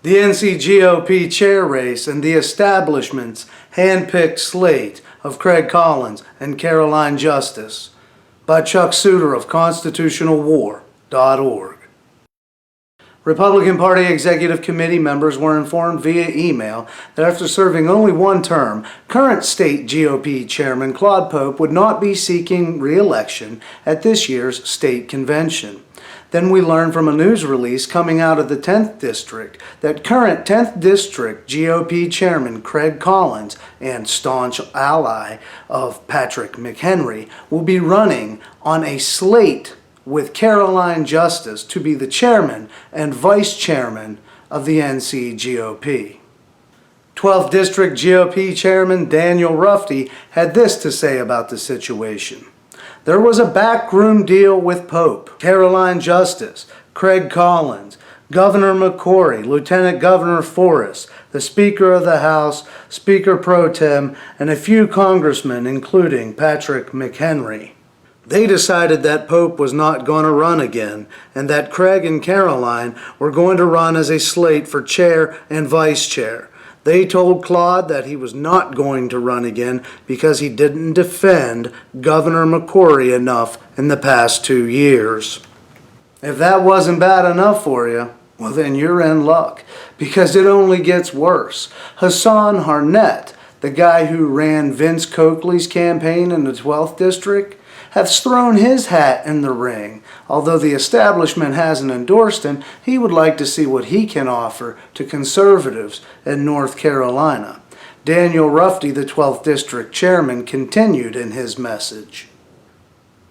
The NCGOP chair race and the establishment's hand-picked slate of Craig Collins and Carolyn Justice by Chuck Suter of ConstitutionalWar.org. Republican Party Executive Committee members were informed via email that after serving only one term, current state GOP Chairman Claude Pope would not be seeking re-election at this year's state convention. Then we learned from a news release coming out of the 10th District that current 10th District GOP Chairman Craig Collins and staunch ally of Patrick McHenry will be running on a slate with Carolyn Justice to be the Chairman and Vice-Chairmen of the NC GOP. 12th District GOP Chairman Daniel Rufty had this to say about the situation. There was a backroom deal with Pope, Carolyn Justice, Craig Collins, Governor McCrory, Lieutenant Governor Forrest, the Speaker of the House, Speaker Pro Tem, and a few congressmen, including Patrick McHenry. They decided that Pope was not going to run again, and that Craig and Carolyn were going to run as a slate for chair and vice chair. They told Claude that he was not going to run again because he didn't defend Governor McCrory enough in the past 2 years. If that wasn't bad enough for you, well then you're in luck, because it only gets worse. Hassan Harnett, the guy who ran Vince Coakley's campaign in the 12th District, has thrown his hat in the ring. Although the establishment hasn't endorsed him, he would like to see what he can offer to conservatives in North Carolina. Daniel Rufty, the 12th District Chairman, continued in his message.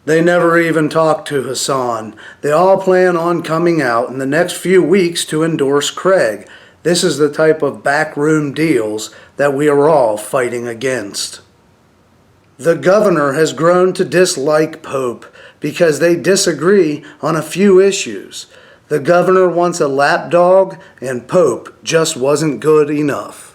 They never even talked to Hassan. They all plan on coming out in the next few weeks to endorse Craig. This is the type of backroom deals that we are all fighting against. The governor has grown to dislike Pope because they disagree on a few issues. The governor wants a lapdog, and Pope just wasn't good enough.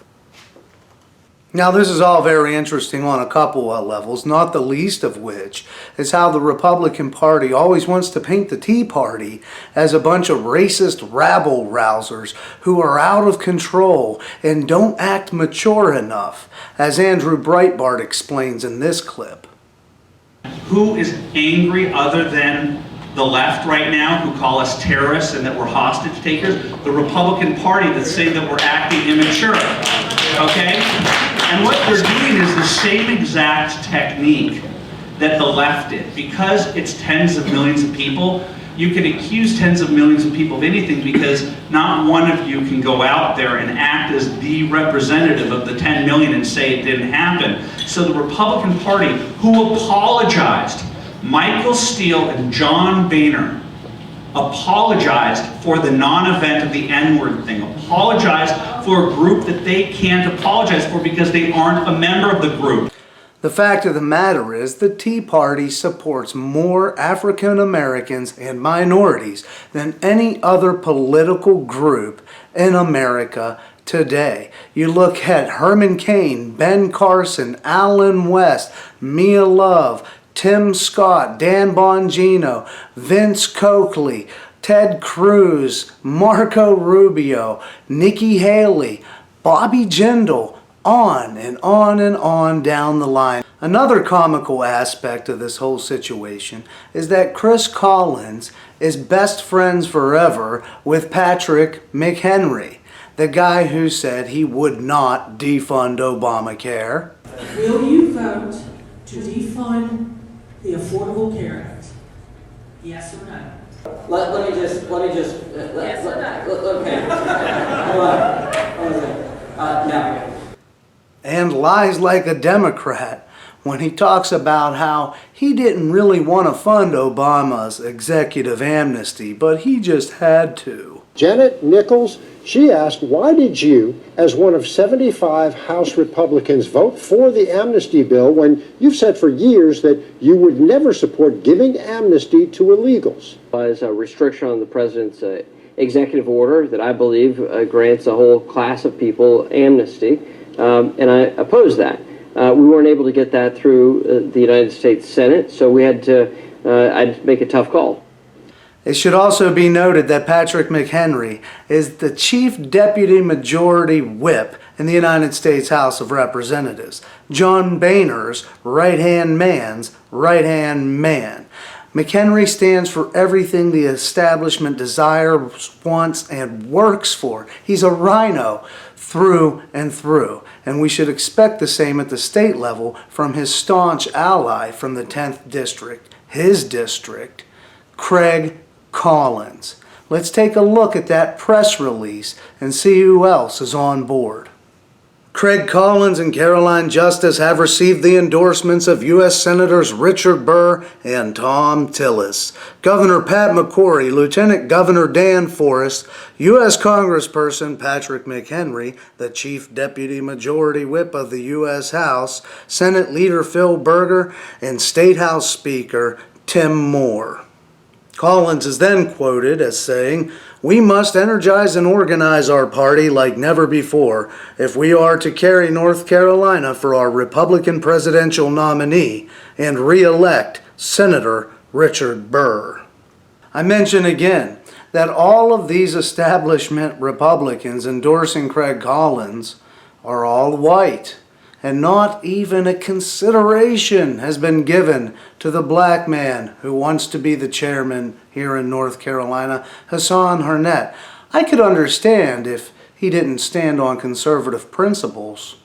Now, this is all very interesting on a couple of levels, not the least of which is how the Republican Party always wants to paint the Tea Party as a bunch of racist rabble-rousers who are out of control and don't act mature enough, as Andrew Breitbart explains in this clip. Who is angry other than the left right now, who call us terrorists and that we're hostage takers? The Republican Party that's saying that we're acting immature, okay? And what they're doing is the same exact technique that the left did. Because it's tens of millions of people, you can accuse tens of millions of people of anything because not one of you can go out there and act as the representative of the 10 million and say it didn't happen. So the Republican Party, who apologized, Michael Steele and John Boehner apologized for the non-event of the N-word thing, apologized for a group that they can't apologize for because they aren't a member of the group. The fact of the matter is the Tea Party supports more African Americans and minorities than any other political group in America today. You look at Herman Cain, Ben Carson, Allen West, Mia Love, Tim Scott, Dan Bongino, Vince Coakley, Ted Cruz, Marco Rubio, Nikki Haley, Bobby Jindal, on and on and on down the line. Another comical aspect of this whole situation is that Chris Collins is best friends forever with Patrick McHenry, the guy who said he would not defund Obamacare. Will you vote to defund the Affordable Care Act? Yes or no? Let me just. Yes or no? Okay. Hold on. No. And lies like a Democrat when he talks about how he didn't really want to fund Obama's executive amnesty, but he just had to. Janet Nichols, she asked, why did you, as one of 75 House Republicans, vote for the amnesty bill when you've said for years that you would never support giving amnesty to illegals? Was a restriction on the president's executive order that I believe grants a whole class of people amnesty, and I oppose that. We weren't able to get that through the United States Senate, so we had to I'd make a tough call. It should also be noted that Patrick McHenry is the Chief Deputy Majority Whip in the United States House of Representatives, John Boehner's right-hand man's right-hand man. McHenry stands for everything the establishment desires, wants, and works for. He's a rhino through and through, and we should expect the same at the state level from his staunch ally from the 10th District, his district, Craig Collins. Let's take a look at that press release and see who else is on board. Craig Collins and Carolyn Justice have received the endorsements of U.S. Senators Richard Burr and Tom Tillis, Governor Pat McCrory, Lieutenant Governor Dan Forest, U.S. Congressperson Patrick McHenry, the Chief Deputy Majority Whip of the U.S. House, Senate Leader Phil Berger, and State House Speaker Tim Moore. Collins is then quoted as saying, "We must energize and organize our party like never before if we are to carry North Carolina for our Republican presidential nominee and re-elect Senator Richard Burr." I mention again that all of these establishment Republicans endorsing Craig Collins are all white, and not even a consideration has been given to the black man who wants to be the chairman here in North Carolina, Hassan Harnett. I could understand if he didn't stand on conservative principles.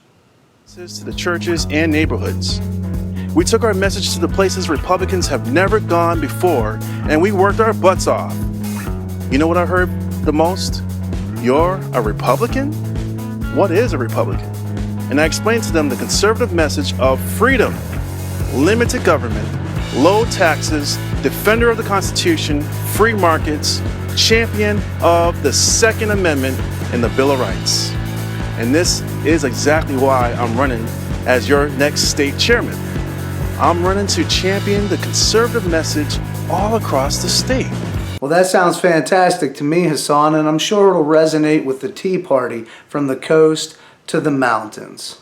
To the churches and neighborhoods. We took our message to the places Republicans have never gone before, and we worked our butts off. You know what I heard the most? You're a Republican? What is a Republican? And I explained to them the conservative message of freedom, limited government, low taxes, defender of the Constitution, free markets, champion of the Second Amendment and the Bill of Rights. And this is exactly why I'm running as your next state chairman. I'm running to champion the conservative message all across the state. Well, that sounds fantastic to me, Hassan, and I'm sure it'll resonate with the Tea Party from the coast to the mountains.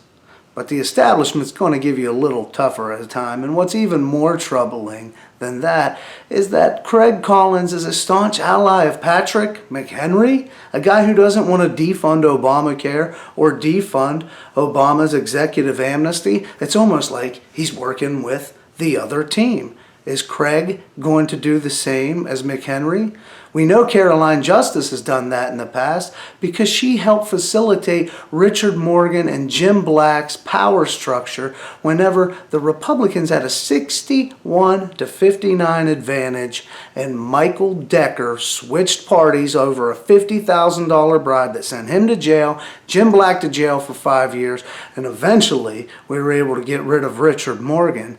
But the establishment's going to give you a little tougher at a time, and what's even more troubling than that is that Craig Collins is a staunch ally of Patrick McHenry, a guy who doesn't want to defund Obamacare or defund Obama's executive amnesty. It's almost like he's working with the other team. Is Craig going to do the same as McHenry? We know Carolyn Justice has done that in the past because she helped facilitate Richard Morgan and Jim Black's power structure whenever the Republicans had a 61-59 advantage and Michael Decker switched parties over a $50,000 bribe that sent him to jail, Jim Black to jail for 5 years, and eventually we were able to get rid of Richard Morgan.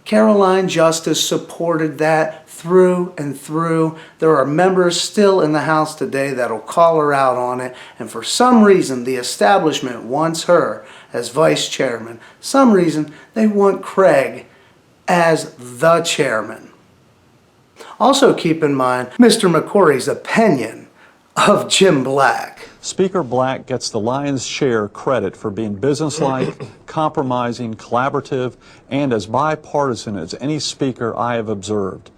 Carolyn Justice supported that through and through. There are members still in the House today that'll call her out on it, and for some reason the establishment wants her as vice chairman. Some reason they want Craig as the chairman. Also keep in mind Mr. McCrory's opinion of Jim Black. Speaker Black gets the lion's share credit for being businesslike, compromising, collaborative, and as bipartisan as any speaker I have observed.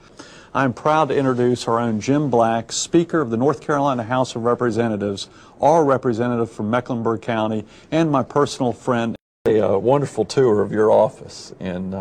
I am proud to introduce our own Jim Black, Speaker of the North Carolina House of Representatives, our representative from Mecklenburg County, and my personal friend. A wonderful tour of your office in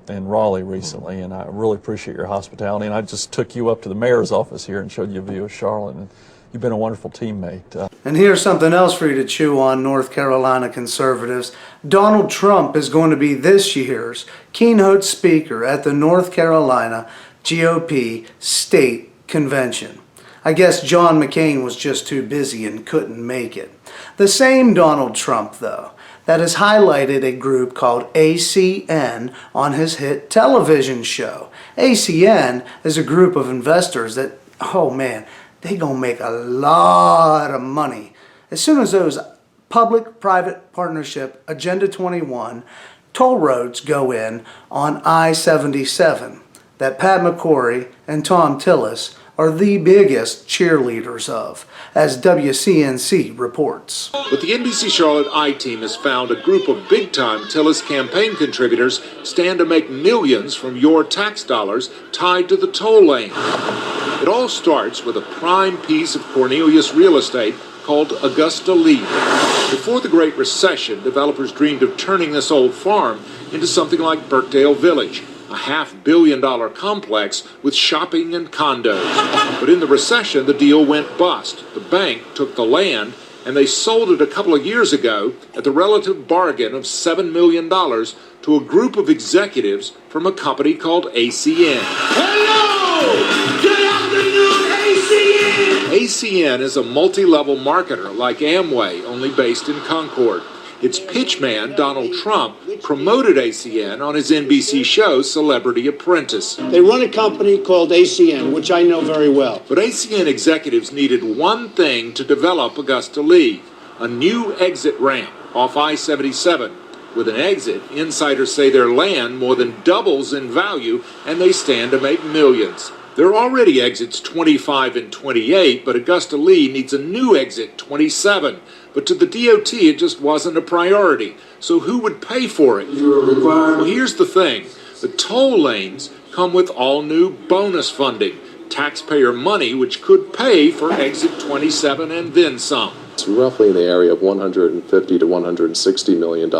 Raleigh recently, and I really appreciate your hospitality. And I just took you up to the mayor's office here and showed you a view of Charlotte. And you've been a wonderful teammate. And here's something else for you to chew on, North Carolina conservatives. Donald Trump is going to be this year's keynote speaker at the North Carolina GOP State Convention. I guess John McCain was just too busy and couldn't make it. The same Donald Trump, though, that has highlighted a group called ACN on his hit television show. ACN is a group of investors that, oh man, they gonna make a lot of money. As soon as those public-private partnership Agenda 21 toll roads go in on I-77 that Pat McCrory and Tom Tillis are the biggest cheerleaders of, as WCNC reports. But the NBC Charlotte I-Team has found a group of big-time Tillis campaign contributors stand to make millions from your tax dollars tied to the toll lane. It all starts with a prime piece of Cornelius real estate called Augusta Lee. Before the Great Recession, developers dreamed of turning this old farm into something like Birkdale Village, a $500 million complex with shopping and condos. But in the recession, the deal went bust. The bank took the land, and they sold it a couple of years ago at the relative bargain of $7 million to a group of executives from a company called ACN. Hello! Good afternoon, ACN! ACN is a multi-level marketer like Amway, only based in Concord. Its pitchman, Donald Trump, promoted ACN on his NBC show Celebrity Apprentice. They run a company called ACN, which I know very well. But ACN executives needed one thing to develop Augusta Lee, a new exit ramp off I-77. With an exit, insiders say their land more than doubles in value, and they stand to make millions. There are already exits 25 and 28, but Augusta Lee needs a new exit 27. But to the DOT, it just wasn't a priority. So who would pay for it? Well, here's the thing. The toll lanes come with all new bonus funding, taxpayer money which could pay for exit 27 and then some. It's roughly in the area of $150 to $160 million.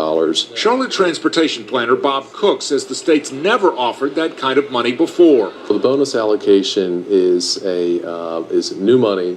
Charlotte transportation planner Bob Cook says the state's never offered that kind of money before. So the bonus allocation is new money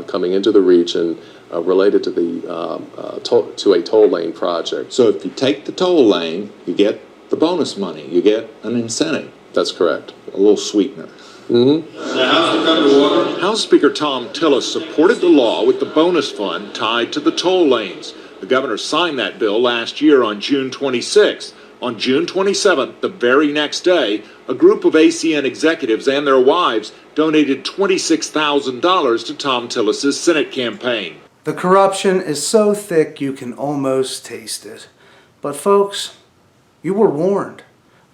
coming into the region related to a toll lane project. So if you take the toll lane, you get the bonus money. You get an incentive. That's correct. A little sweetener. Mm-hmm. House Speaker Tom Tillis supported the law with the bonus fund tied to the toll lanes. The governor signed that bill last year on June 26th. On June 27th, the very next day, a group of ACN executives and their wives donated $26,000 to Tom Tillis's Senate campaign. The corruption is so thick you can almost taste it. But folks, you were warned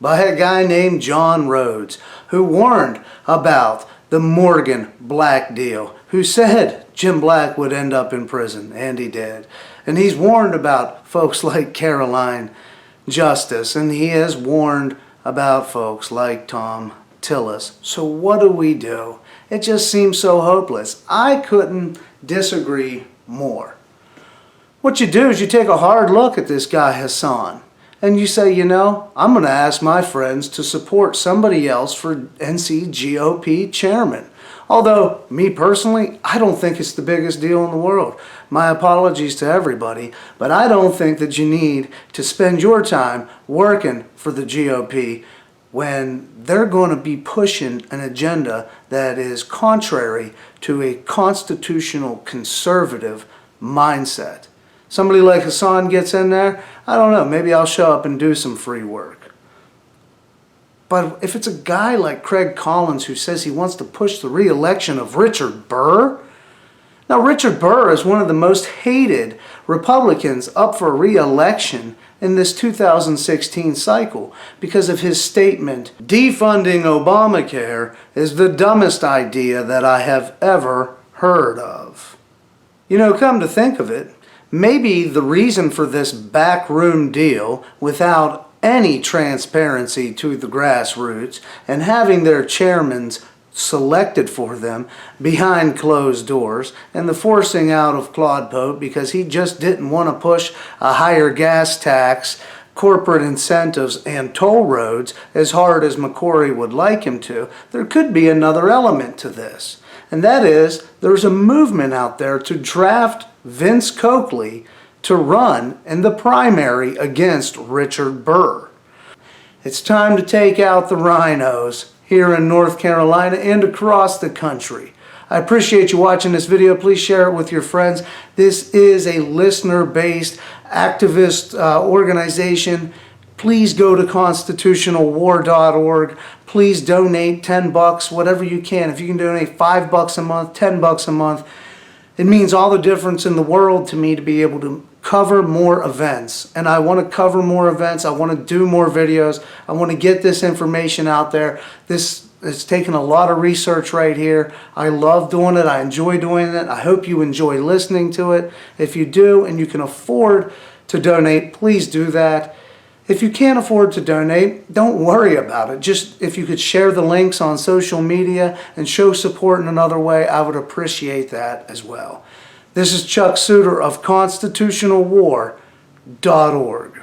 by a guy named John Rhodes, who warned about the Morgan Black deal, who said Jim Black would end up in prison, and he did. And he's warned about folks like Carolyn Justice, and he has warned about folks like Tom Tillis. So what do? It just seems so hopeless. I couldn't disagree more. What you do is you take a hard look at this guy Hassan, and you say, you know, I'm going to ask my friends to support somebody else for NC GOP chairman. Although, me personally, I don't think it's the biggest deal in the world. My apologies to everybody, but I don't think that you need to spend your time working for the GOP when they're going to be pushing an agenda that is contrary to a constitutional conservative mindset. Somebody like Hassan gets in there, I don't know, maybe I'll show up and do some free work. But if it's a guy like Craig Collins who says he wants to push the re-election of Richard Burr, now Richard Burr is one of the most hated Republicans up for re-election in this 2016 cycle because of his statement, defunding Obamacare is the dumbest idea that I have ever heard of. You know, come to think of it, maybe the reason for this backroom deal without any transparency to the grassroots and having their chairmen selected for them behind closed doors and the forcing out of Claude Pope because he just didn't want to push a higher gas tax, corporate incentives, and toll roads as hard as McCrory would like him to, there could be another element to this. And that is, there's a movement out there to draft Vince Coakley to run in the primary against Richard Burr. It's time to take out the rhinos here in North Carolina and across the country. I appreciate you watching this video. Please share it with your friends. This is a listener-based activist organization. Please go to constitutionalwar.org. Please donate $10, whatever you can. If you can donate $5 a month, $10 a month, it means all the difference in the world to me to be able to cover more events. And I want to cover more events. I want to do more videos. I want to get this information out there. This has taken a lot of research right here. I love doing it. I enjoy doing it. I hope you enjoy listening to it. If you do and you can afford to donate, please do that. If you can't afford to donate, don't worry about it. Just if you could share the links on social media and show support in another way, I would appreciate that as well. This is Chuck Suter of constitutionalwar.org.